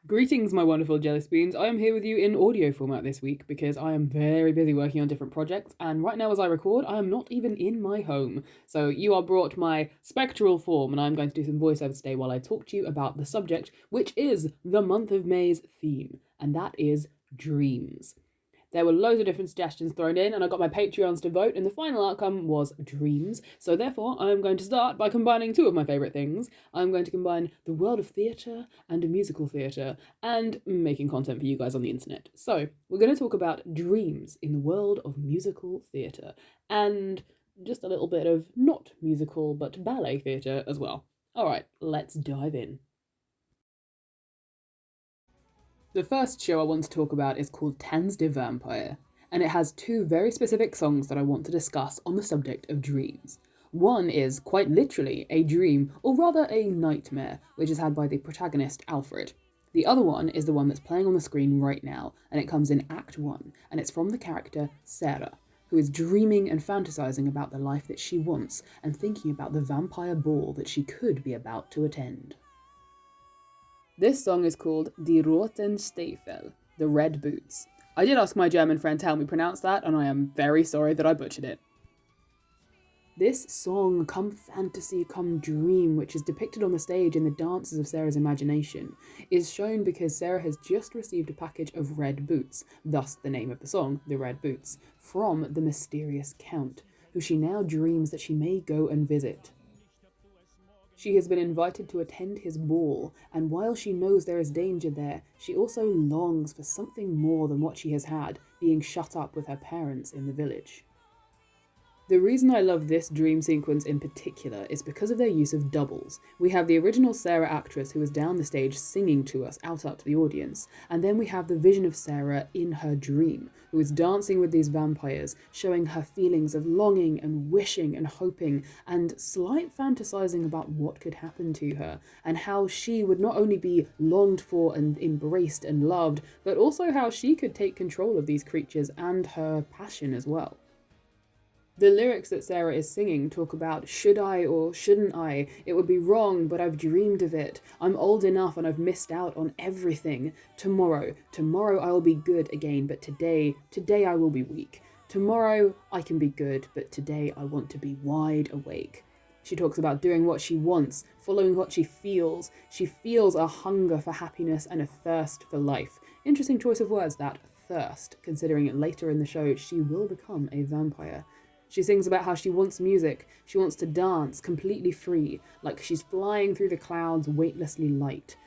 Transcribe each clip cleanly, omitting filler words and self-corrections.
Greetings, my wonderful jelly spoons. I am here with you in audio format this week because I am very busy working on different projects, and right now, as I record, I am not even in my home. So, you are brought my spectral form, and I'm going to do some voiceovers today while I talk to you about the subject, which is the month of May's theme, and that is dreams. There were loads of different suggestions thrown in, and I got my Patreons to vote, and the final outcome was dreams. So, therefore, I am going to start by combining two of my favourite things. I'm going to combine the world of theatre and musical theatre, and making content for you guys on the internet. So, we're going to talk about dreams in the world of musical theatre, and just a little bit of not musical but ballet theatre as well. Alright, let's dive in. The first show I want to talk about is called Tanz der Vampire, and it has two very specific songs that I want to discuss on the subject of dreams. One is, quite literally, a dream, or rather a nightmare, which is had by the protagonist, Alfred. The other one is the one that's playing on the screen right now, and it comes in Act 1, and it's from the character Sarah, who is dreaming and fantasizing about the life that she wants, and thinking about the vampire ball that she could be about to attend. This song is called Die Roten Stiefel, the Red Boots. I did ask my German friend to help me pronounce that, and I am very sorry that I butchered it. This song, come fantasy, come dream, which is depicted on the stage in the dances of Sarah's imagination, is shown because Sarah has just received a package of red boots, thus the name of the song, The Red Boots, from the mysterious Count, who she now dreams that she may go and visit. She has been invited to attend his ball, and while she knows there is danger there, she also longs for something more than what she has had, being shut up with her parents in the village. The reason I love this dream sequence in particular is because of their use of doubles. We have the original Sarah actress who is down the stage singing to us out up to the audience, and then we have the vision of Sarah in her dream, who is dancing with these vampires, showing her feelings of longing and wishing and hoping, and slight fantasizing about what could happen to her, and how she would not only be longed for and embraced and loved, but also how she could take control of these creatures and her passion as well. The lyrics that Sarah is singing talk about should I or shouldn't I? It would be wrong, but I've dreamed of it. I'm old enough and I've missed out on everything. Tomorrow I will be good again, but today I will be weak. Tomorrow I can be good, but today I want to be wide awake. She talks about doing what she wants, following what she feels. She feels a hunger for happiness and a thirst for life. Interesting choice of words, that thirst, considering later in the show she will become a vampire. She sings about how she wants music, she wants to dance completely free, like she's flying through the clouds weightlessly light.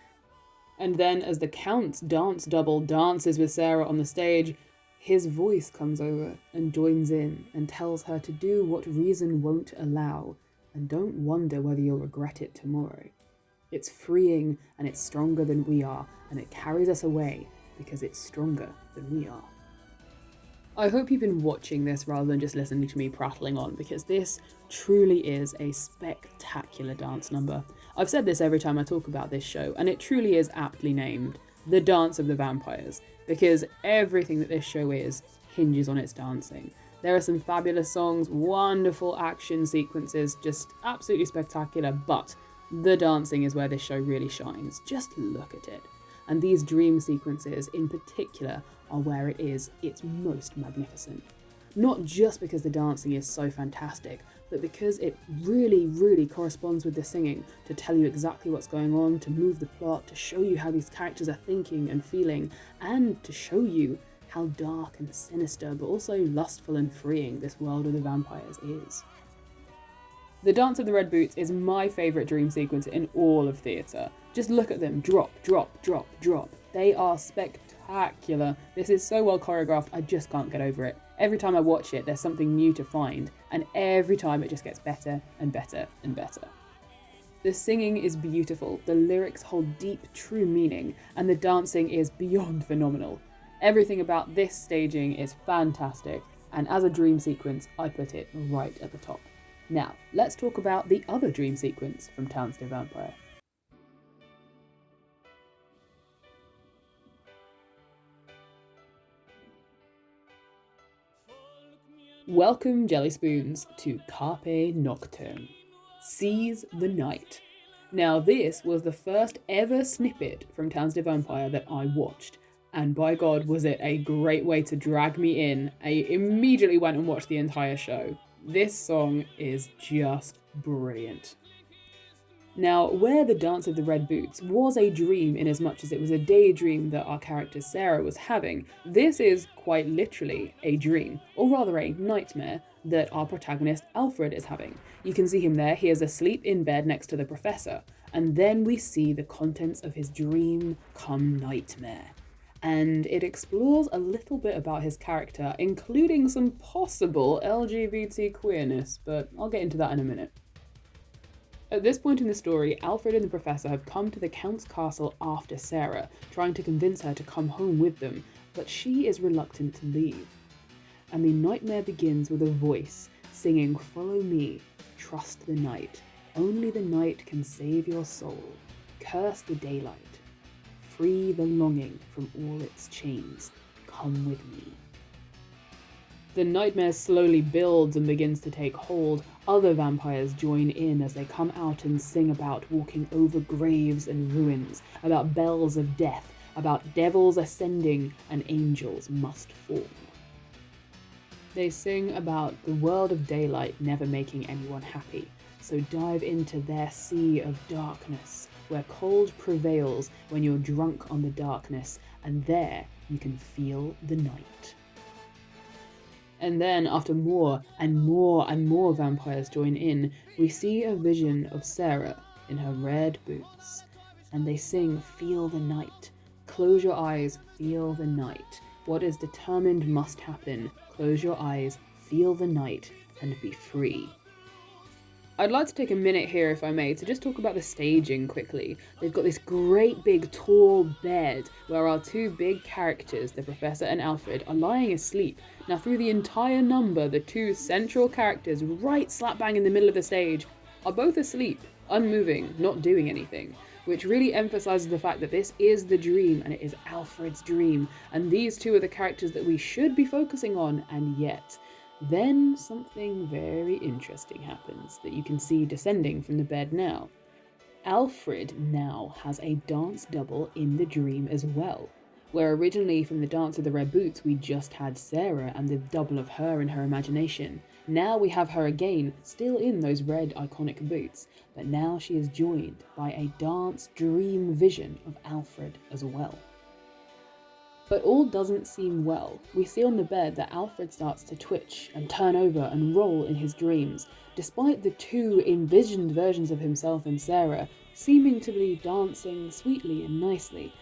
And then as the Count's dance double dances with Sarah on the stage, his voice comes over and joins in and tells her to do what reason won't allow, and don't wonder whether you'll regret it tomorrow. It's freeing and it's stronger than we are, and it carries us away because it's stronger than we are. I hope you've been watching this rather than just listening to me prattling on, because this truly is a spectacular dance number. I've said this every time I talk about this show, and it truly is aptly named The Dance of the Vampires, because everything that this show is hinges on its dancing. There are some fabulous songs, wonderful action sequences, just absolutely spectacular, but the dancing is where this show really shines. Just look at it. And these dream sequences in particular are where it is its most magnificent. Not just because the dancing is so fantastic, but because it really corresponds with the singing to tell you exactly what's going on, to move the plot, to show you how these characters are thinking and feeling, and to show you how dark and sinister, but also lustful and freeing this world of the vampires is. The Dance of the Red Boots is my favourite dream sequence in all of theatre. Just look at them, drop, drop, drop, drop. They are spectacular. This is so well choreographed, I just can't get over it. Every time I watch it, there's something new to find, and every time it just gets better and better and better. The singing is beautiful, the lyrics hold deep, true meaning, and the dancing is beyond phenomenal. Everything about this staging is fantastic, and as a dream sequence, I put it right at the top. Now, let's talk about the other dream sequence from Tanz der Vampire. Welcome, Jelly Spoons, to Carpe Nocturne. Seize the night. Now, this was the first ever snippet from Towns de Vampire that I watched, and by God, was it a great way to drag me in. I immediately went and watched the entire show. This song is just brilliant. Now, Where the Dance of the Red Boots was a dream in as much as it was a daydream that our character Sarah was having, this is quite literally a dream, or rather a nightmare, that our protagonist Alfred is having. You can see him there, he is asleep in bed next to the professor, and then we see the contents of his dream come nightmare. And it explores a little bit about his character, including some possible LGBT queerness, but I'll get into that in a minute. At this point in the story, Alfred and the Professor have come to the Count's castle after Sarah, trying to convince her to come home with them, but she is reluctant to leave. And the nightmare begins with a voice singing, "Follow me, trust the night. Only the night can save your soul. Curse the daylight. Free the longing from all its chains. Come with me." The nightmare slowly builds and begins to take hold. Other vampires join in as they come out and sing about walking over graves and ruins, about bells of death, about devils ascending and angels must fall. They sing about the world of daylight never making anyone happy, so dive into their sea of darkness, where cold prevails when you're drunk on the darkness, and there you can feel the night. And then, after more and more and more vampires join in, we see a vision of Sarah in her red boots. And they sing, "Feel the night. Close your eyes, feel the night. What is determined must happen. Close your eyes, feel the night, and be free." I'd like to take a minute here, if I may, to just talk about the staging quickly. They've got this great big tall bed where our two big characters, the Professor and Alfred, are lying asleep. Now through the entire number, the two central characters right slap bang in the middle of the stage are both asleep, unmoving, not doing anything, which really emphasises the fact that this is the dream and it is Alfred's dream, and these two are the characters that we should be focusing on, and yet then something very interesting happens that you can see descending from the bed now. Alfred now has a dance double in the dream as well, where originally from the Dance of the Red Boots we just had Sarah and the double of her in her imagination. Now we have her again, still in those red iconic boots, but now she is joined by a dance dream vision of Alfred as well. But all doesn't seem well. We see on the bed that Alfred starts to twitch and turn over and roll in his dreams, despite the two envisioned versions of himself and Sarah seeming to be dancing sweetly and nicely.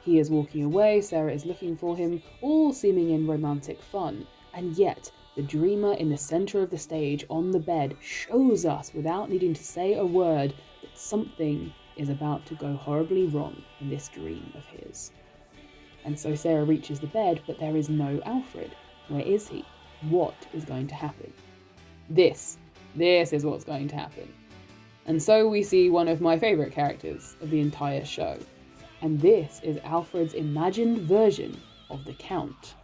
He is walking away, Sarah is looking for him, all seeming in romantic fun, and yet the dreamer in the centre of the stage on the bed shows us, without needing to say a word, that something is about to go horribly wrong in this dream of his. And so Sarah reaches the bed, but there is no Alfred. Where is he? What is going to happen? This is what's going to happen. And so we see one of my favourite characters of the entire show. And this is Alfred's imagined version of the Count.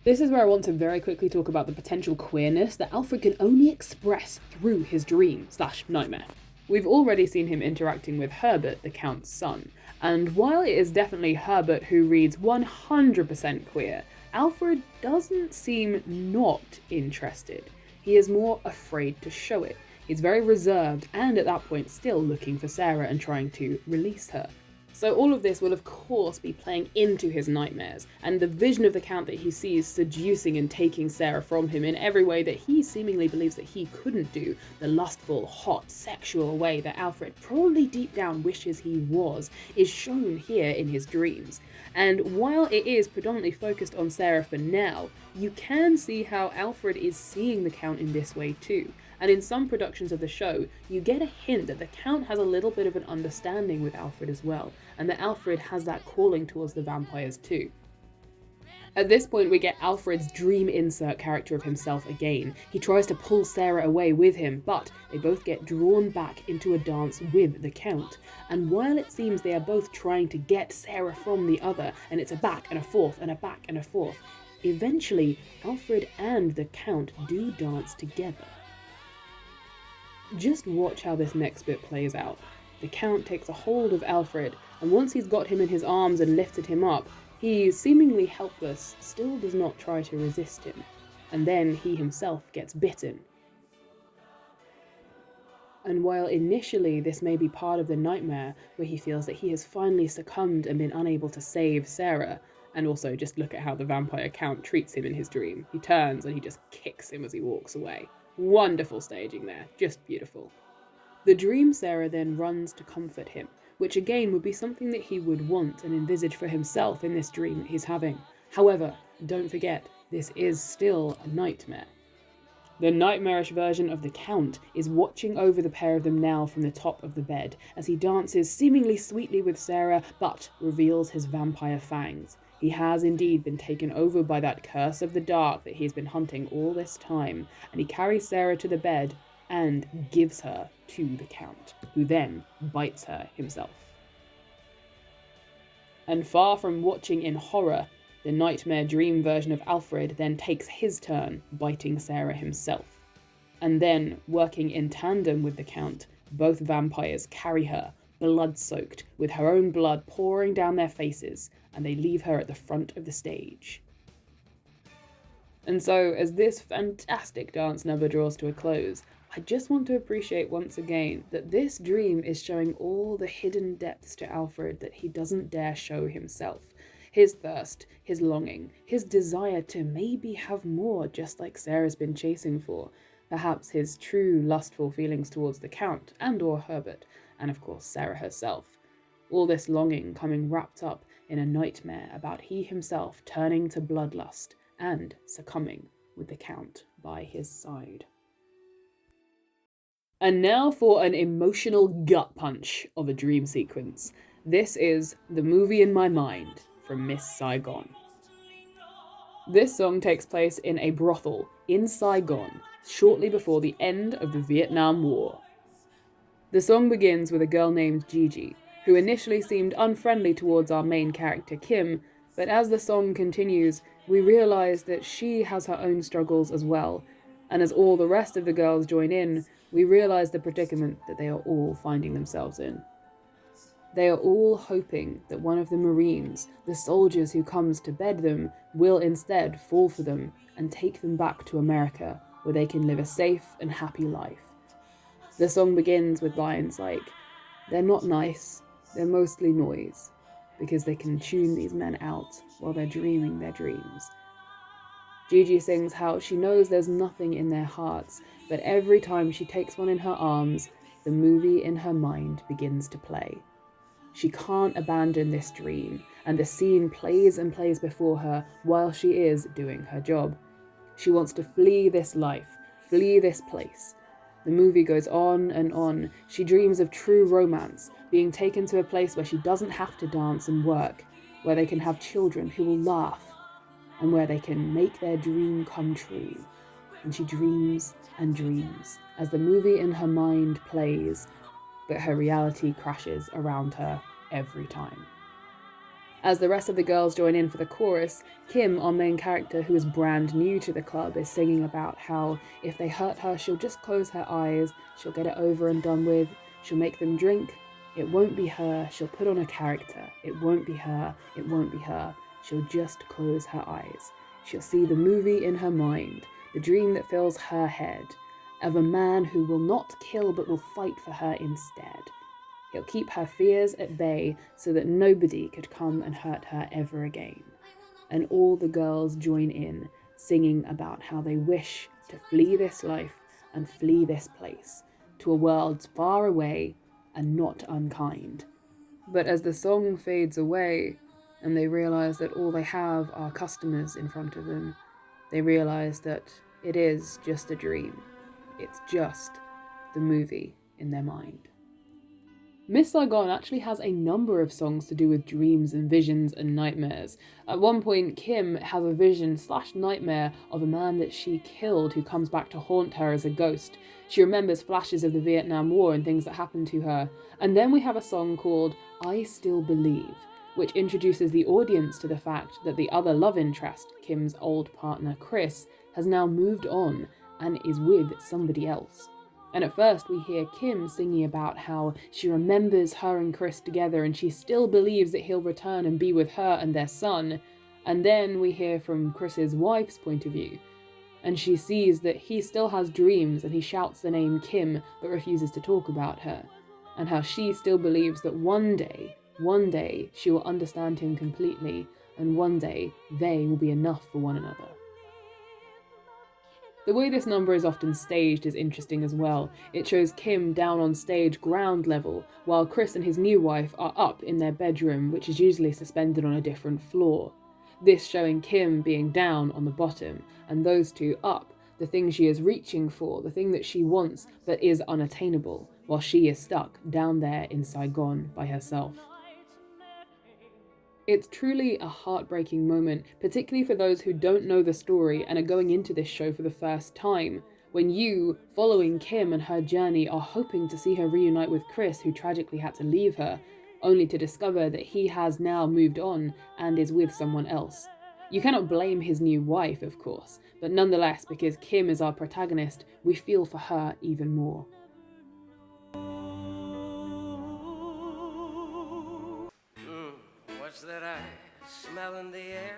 This is where I want to very quickly talk about the potential queerness that Alfred can only express through his dream/nightmare. We've already seen him interacting with Herbert, the Count's son, and while it is definitely Herbert who reads 100% queer, Alfred doesn't seem not interested. He is more afraid to show it. He's very reserved and at that point still looking for Sarah and trying to release her. So all of this will of course be playing into his nightmares, and the vision of the Count that he sees seducing and taking Sarah from him in every way that he seemingly believes that he couldn't do, the lustful, hot, sexual way that Alfred probably deep down wishes he was, is shown here in his dreams. And while it is predominantly focused on Sarah for now, you can see how Alfred is seeing the Count in this way too. And in some productions of the show, you get a hint that the Count has a little bit of an understanding with Alfred as well, and that Alfred has that calling towards the vampires too. At this point we get Alfred's dream insert character of himself again. He tries to pull Sarah away with him, but they both get drawn back into a dance with the Count. And while it seems they are both trying to get Sarah from the other, and it's a back and a forth and a back and a forth, eventually Alfred and the Count do dance together. Just watch how this next bit plays out. the Count takes a hold of Alfred, and once he's got him in his arms and lifted him up, he, seemingly helpless, still does not try to resist him, and then he himself gets bitten. And while initially this may be part of the nightmare, where he feels that he has finally succumbed and been unable to save Sarah, and also just look at how the vampire Count treats him in his dream. He turns and he just kicks him as he walks away. Wonderful staging there, just beautiful. The dream Sarah then runs to comfort him, which again would be something that he would want and envisage for himself in this dream that he's having. However, don't forget, this is still a nightmare. The nightmarish version of the Count is watching over the pair of them now from the top of the bed as he dances seemingly sweetly with Sarah but reveals his vampire fangs. He has indeed been taken over by that curse of the dark that he has been hunting all this time, and he carries Sarah to the bed and gives her to the Count, who then bites her himself. And far from watching in horror, the nightmare dream version of Alfred then takes his turn, biting Sarah himself. And then, working in tandem with the Count, both vampires carry her, blood-soaked, with her own blood pouring down their faces, and they leave her at the front of the stage. And so, as this fantastic dance number draws to a close, I just want to appreciate once again that this dream is showing all the hidden depths to Alfred that he doesn't dare show himself. His thirst, his longing, his desire to maybe have more, just like Sarah's been chasing for. Perhaps his true lustful feelings towards the Count and or Herbert, and of course Sarah herself. All this longing coming wrapped up in a nightmare about he himself turning to bloodlust and succumbing with the Count by his side. And now for an emotional gut punch of a dream sequence. This is The Movie in My Mind from Miss Saigon. This song takes place in a brothel in Saigon, shortly before the end of the Vietnam War. The song begins with a girl named Gigi, who initially seemed unfriendly towards our main character Kim, but as the song continues, we realise that she has her own struggles as well, and as all the rest of the girls join in, we realise the predicament that they are all finding themselves in. They are all hoping that one of the Marines, the soldiers who comes to bed them, will instead fall for them and take them back to America, where they can live a safe and happy life. The song begins with lines like, "They're not nice, they're mostly noise, because they can tune these men out while they're dreaming their dreams." Gigi sings how she knows there's nothing in their hearts, but every time she takes one in her arms, the movie in her mind begins to play. She can't abandon this dream, and the scene plays and plays before her while she is doing her job. She wants to flee this life, flee this place. The movie goes on and on. She dreams of true romance, being taken to a place where she doesn't have to dance and work, where they can have children who will laugh, and where they can make their dream come true. And she dreams and dreams as the movie in her mind plays, but her reality crashes around her every time. As the rest of the girls join in for the chorus, Kim, our main character who is brand new to the club, is singing about how if they hurt her, she'll just close her eyes, she'll get it over and done with, she'll make them drink, it won't be her, she'll put on a character, it won't be her, it won't be her, she'll just close her eyes. She'll see the movie in her mind, the dream that fills her head, of a man who will not kill but will fight for her instead. He'll keep her fears at bay so that nobody could come and hurt her ever again. And all the girls join in, singing about how they wish to flee this life and flee this place, to a world far away and not unkind. But as the song fades away, and they realise that all they have are customers in front of them, they realise that it is just a dream. It's just the movie in their mind. Miss Saigon actually has a number of songs to do with dreams and visions and nightmares. At one point, Kim has a vision/nightmare of a man that she killed who comes back to haunt her as a ghost. She remembers flashes of the Vietnam War and things that happened to her. And then we have a song called I Still Believe, which introduces the audience to the fact that the other love interest, Kim's old partner Chris, has now moved on and is with somebody else. And at first we hear Kim singing about how she remembers her and Chris together and she still believes that he'll return and be with her and their son. And then we hear from Chris's wife's point of view, and she sees that he still has dreams and he shouts the name Kim but refuses to talk about her, and how she still believes that one day she will understand him completely, and one day they will be enough for one another. The way this number is often staged is interesting as well. It shows Kim down on stage ground level, while Chris and his new wife are up in their bedroom, which is usually suspended on a different floor. This showing Kim being down on the bottom, and those two up, the thing she is reaching for, the thing that she wants but is unattainable, while she is stuck down there in Saigon by herself. It's truly a heartbreaking moment, particularly for those who don't know the story and are going into this show for the first time, when you, following Kim and her journey, are hoping to see her reunite with Chris, who tragically had to leave her, only to discover that he has now moved on and is with someone else. You cannot blame his new wife, of course, but nonetheless, because Kim is our protagonist, we feel for her even more. What's that I smell in the air?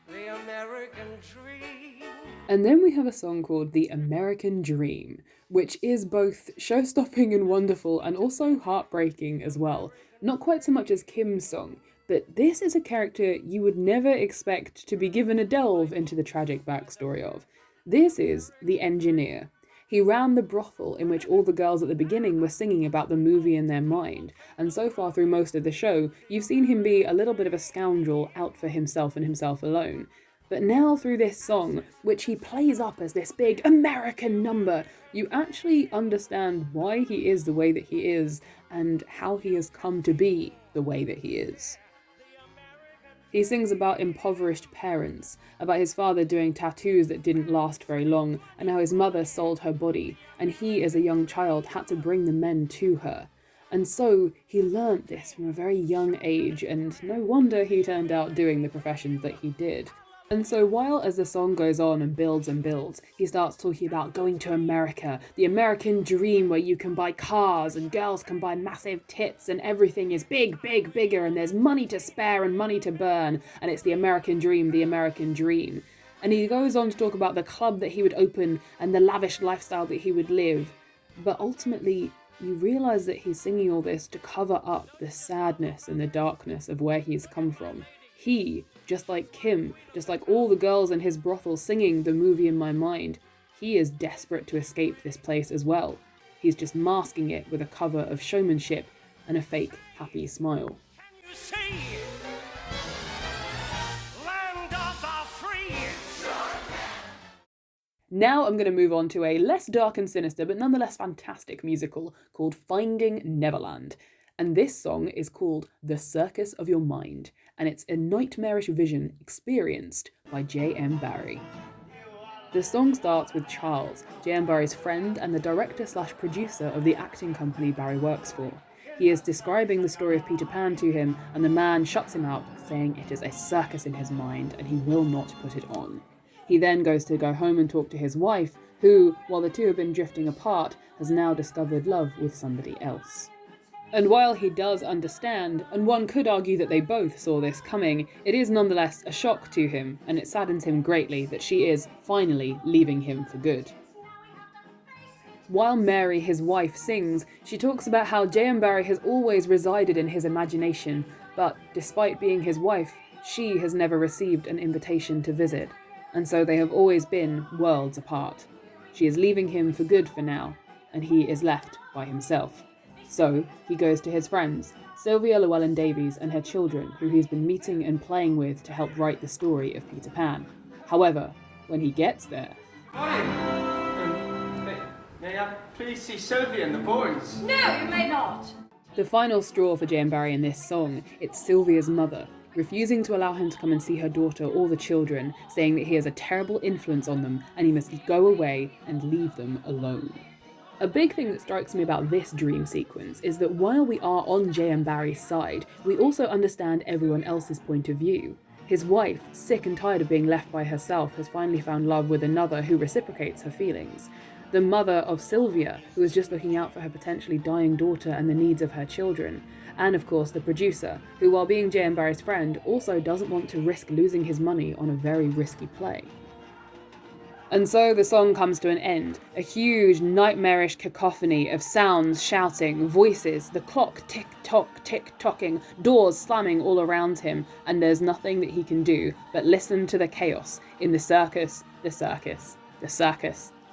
The American dream. And then we have a song called The American Dream, which is both show-stopping and wonderful and also heartbreaking as well. Not quite so much as Kim's song, but this is a character you would never expect to be given a delve into the tragic backstory of. This is the engineer. He ran the brothel in which all the girls at the beginning were singing about the movie in their mind, and so far through most of the show, you've seen him be a little bit of a scoundrel out for himself and himself alone. But now through this song, which he plays up as this big American number, you actually understand why he is the way that he is, and how he has come to be the way that he is. He sings about impoverished parents, about his father doing tattoos that didn't last very long, and how his mother sold her body, and he as a young child had to bring the men to her. And so he learnt this from a very young age, and no wonder he turned out doing the professions that he did. And so while as the song goes on and builds, he starts talking about going to America, the American dream where you can buy cars and girls can buy massive tits and everything is big, bigger and there's money to spare and money to burn, and it's the American dream, the American dream. And he goes on to talk about the club that he would open and the lavish lifestyle that he would live. But ultimately, you realise that he's singing all this to cover up the sadness and the darkness of where he's come from. He, just like Kim, just like all the girls in his brothel singing the movie in my mind, he is desperate to escape this place as well. He's just masking it with a cover of showmanship and a fake happy smile. You see, land of the free. Now I'm going to move on to a less dark and sinister but nonetheless fantastic musical called Finding Neverland. And this song is called The Circus of Your Mind, and it's a nightmarish vision experienced by J.M. Barrie. The song starts with Charles, J.M. Barrie's friend and the director/producer of the acting company Barrie works for. He is describing the story of Peter Pan to him, and the man shuts him out, saying it is a circus in his mind and he will not put it on. He then goes to go home and talk to his wife, who, while the two have been drifting apart, has now discovered love with somebody else. And while he does understand, and one could argue that they both saw this coming, it is nonetheless a shock to him, and it saddens him greatly that she is finally leaving him for good. While Mary, his wife, sings, she talks about how J.M. Barrie has always resided in his imagination, but despite being his wife, she has never received an invitation to visit, and so they have always been worlds apart. She is leaving him for good for now, and he is left by himself. So he goes to his friends, Sylvia Llewellyn-Davies and her children, who he's been meeting and playing with to help write the story of Peter Pan. However, when he gets there... May I please see Sylvia and the boys? No, you may not. The final straw for J.M. Barrie in this song, it's Sylvia's mother, refusing to allow him to come and see her daughter or the children, saying that he has a terrible influence on them and he must go away and leave them alone. A big thing that strikes me about this dream sequence is that while we are on J.M. Barrie's side, we also understand everyone else's point of view. His wife, sick and tired of being left by herself, has finally found love with another who reciprocates her feelings. the mother of Sylvia, who is just looking out for her potentially dying daughter and the needs of her children, and of course the producer, who while being Jay and Barry's friend, also doesn't want to risk losing his money on a very risky play. And so the song comes to an end, a huge nightmarish cacophony of sounds, shouting, voices, the clock tick-tock, tick-tocking, doors slamming all around him, and there's nothing that he can do but listen to the chaos in the circus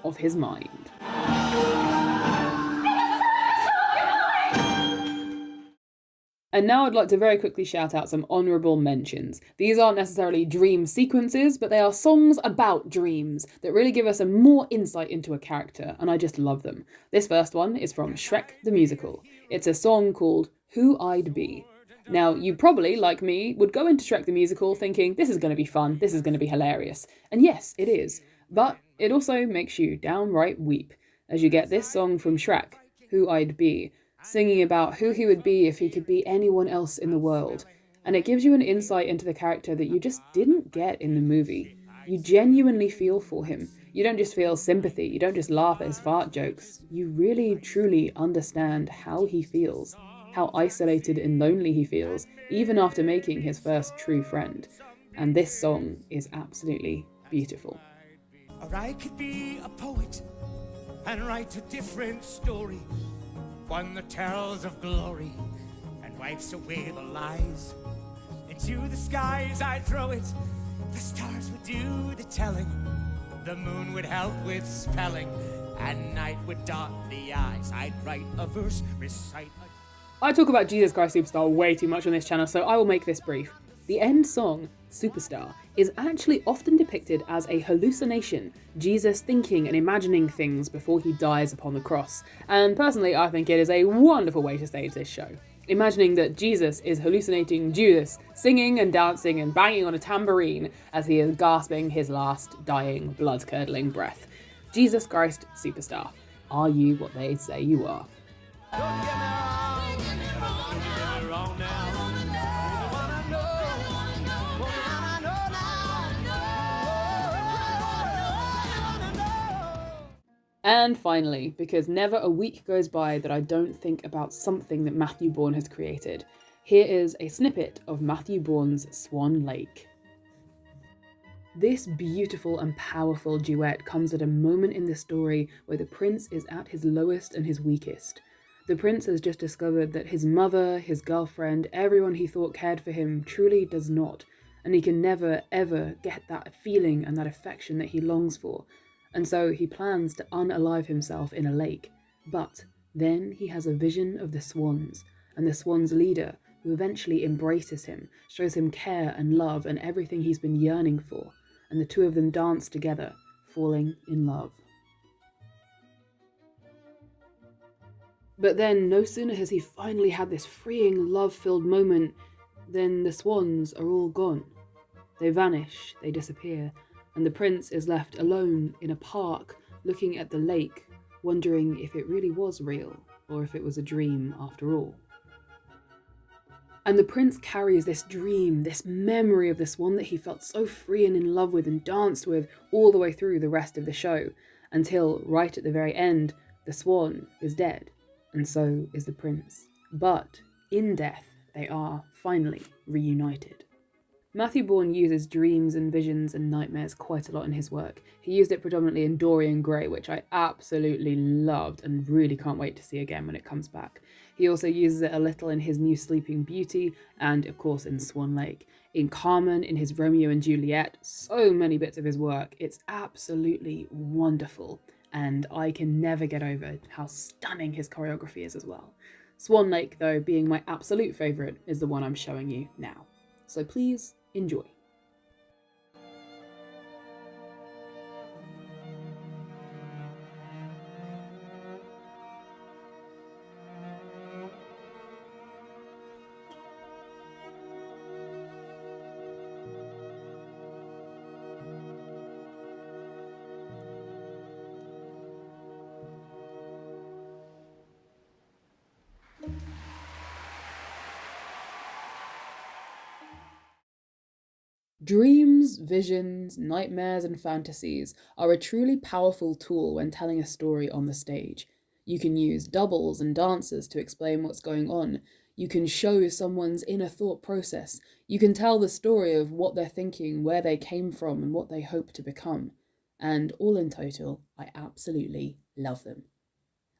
of his mind. And now I'd like to very quickly shout out some honourable mentions. These aren't necessarily dream sequences, but they are songs about dreams that really give us a more insight into a character, and I just love them. This first one is from Shrek the Musical. It's a song called Who I'd Be. Now, you probably, like me, would go into Shrek the Musical thinking, this is going to be fun, this is going to be hilarious. And yes, it is. But it also makes you downright weep, as you get this song from Shrek, Who I'd Be, singing about who he would be if he could be anyone else in the world. And it gives you an insight into the character that you just didn't get in the movie. You genuinely feel for him. You don't just feel sympathy, you don't just laugh at his fart jokes. You really, truly understand how he feels, how isolated and lonely he feels, even after making his first true friend. And this song is absolutely beautiful. Or I could be a poet and write a different story, one that tells of glory and wipes away the lies. Into the skies I'd throw it, the stars would do the telling, the moon would help with spelling, and night would dot the I's. I'd write a verse, recite a... I talk about Jesus Christ Superstar way too much on this channel, so I will make this brief. The end song, Superstar, is actually often depicted as a hallucination, Jesus thinking and imagining things before he dies upon the cross. And personally, I think it is a wonderful way to stage this show. Imagining that Jesus is hallucinating Judas, singing and dancing and banging on a tambourine as he is gasping his last dying, blood-curdling breath. Jesus Christ Superstar, are you what they say you are? And finally, because never a week goes by that I don't think about something that Matthew Bourne has created, here is a snippet of Matthew Bourne's Swan Lake. This beautiful and powerful duet comes at a moment in the story where the prince is at his lowest and his weakest. The prince has just discovered that his mother, his girlfriend, everyone he thought cared for him truly does not, and he can never ever get that feeling and that affection that he longs for. And so he plans to unalive himself in a lake. But then he has a vision of the swans, and the swans' leader, who eventually embraces him, shows him care and love and everything he's been yearning for, and the two of them dance together, falling in love. But then, no sooner has he finally had this freeing, love-filled moment, than the swans are all gone. They vanish, they disappear, and the prince is left alone in a park, looking at the lake, wondering if it really was real, or if it was a dream after all. And the prince carries this dream, this memory of the swan that he felt so free and in love with and danced with all the way through the rest of the show, until, right at the very end, the swan is dead, and so is the prince. But, in death, they are finally reunited. Matthew Bourne uses dreams and visions and nightmares quite a lot in his work. He used it predominantly in Dorian Gray, which I absolutely loved and really can't wait to see again when it comes back. He also uses it a little in his new Sleeping Beauty and, of course, in Swan Lake. In Carmen, in his Romeo and Juliet, so many bits of his work. It's absolutely wonderful, and I can never get over how stunning his choreography is as well. Swan Lake, though, being my absolute favourite, is the one I'm showing you now. So please, enjoy. Dreams, visions, nightmares, and fantasies are a truly powerful tool when telling a story on the stage. You can use doubles and dancers to explain what's going on. You can show someone's inner thought process. You can tell the story of what they're thinking, where they came from, and what they hope to become. And all in total, I absolutely love them.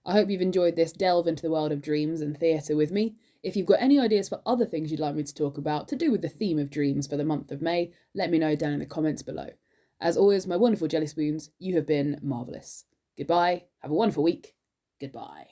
I hope you've enjoyed this delve into the world of dreams and theatre with me. If you've got any ideas for other things you'd like me to talk about to do with the theme of dreams for the month of May, let me know down in the comments below. As always, my wonderful jelly spoons, you have been marvellous. Goodbye, have a wonderful week, goodbye.